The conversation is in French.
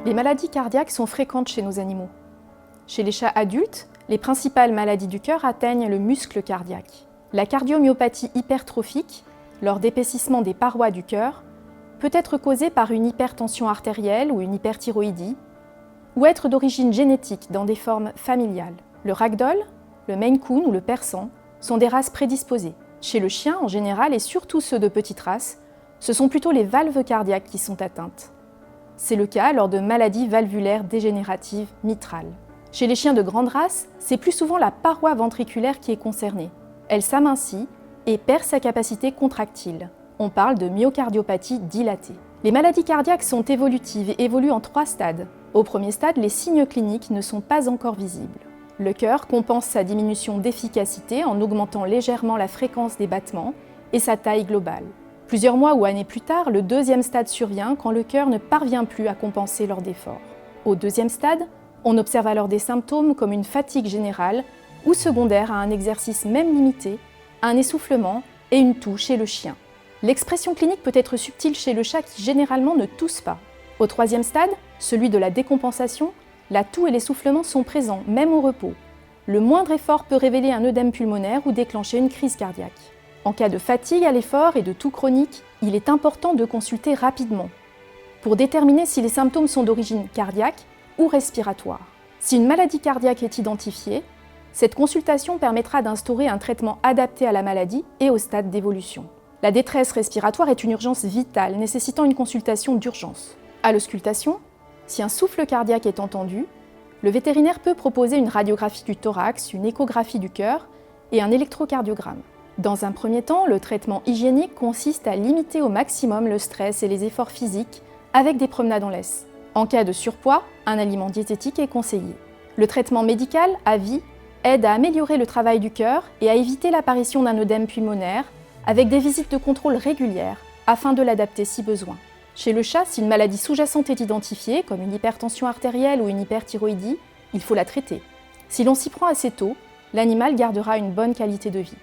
Les maladies cardiaques sont fréquentes chez nos animaux. Chez les chats adultes, les principales maladies du cœur atteignent le muscle cardiaque. La cardiomyopathie hypertrophique, lors d'épaississement des parois du cœur, peut être causée par une hypertension artérielle ou une hyperthyroïdie, ou être d'origine génétique dans des formes familiales. Le ragdoll, le Maine Coon ou le persan sont des races prédisposées. Chez le chien en général et surtout ceux de petite race, ce sont plutôt les valves cardiaques qui sont atteintes. C'est le cas lors de maladies valvulaires dégénératives mitrales. Chez les chiens de grande race, c'est plus souvent la paroi ventriculaire qui est concernée. Elle s'amincit et perd sa capacité contractile. On parle de myocardiopathie dilatée. Les maladies cardiaques sont évolutives et évoluent en 3 stades. Au premier stade, les signes cliniques ne sont pas encore visibles. Le cœur compense sa diminution d'efficacité en augmentant légèrement la fréquence des battements et sa taille globale. Plusieurs mois ou années plus tard, le deuxième stade survient quand le cœur ne parvient plus à compenser lors d'efforts. Au deuxième stade, on observe alors des symptômes comme une fatigue générale ou secondaire à un exercice même limité, un essoufflement et une toux chez le chien. L'expression clinique peut être subtile chez le chat qui généralement ne tousse pas. Au troisième stade, celui de la décompensation, la toux et l'essoufflement sont présents, même au repos. Le moindre effort peut révéler un œdème pulmonaire ou déclencher une crise cardiaque. En cas de fatigue à l'effort et de toux chronique, il est important de consulter rapidement pour déterminer si les symptômes sont d'origine cardiaque ou respiratoire. Si une maladie cardiaque est identifiée, cette consultation permettra d'instaurer un traitement adapté à la maladie et au stade d'évolution. La détresse respiratoire est une urgence vitale nécessitant une consultation d'urgence. À l'auscultation, si un souffle cardiaque est entendu, le vétérinaire peut proposer une radiographie du thorax, une échographie du cœur et un électrocardiogramme. Dans un premier temps, le traitement hygiénique consiste à limiter au maximum le stress et les efforts physiques avec des promenades en laisse. En cas de surpoids, un aliment diététique est conseillé. Le traitement médical à vie aide à améliorer le travail du cœur et à éviter l'apparition d'un œdème pulmonaire avec des visites de contrôle régulières afin de l'adapter si besoin. Chez le chat, si une maladie sous-jacente est identifiée, comme une hypertension artérielle ou une hyperthyroïdie, il faut la traiter. Si l'on s'y prend assez tôt, l'animal gardera une bonne qualité de vie.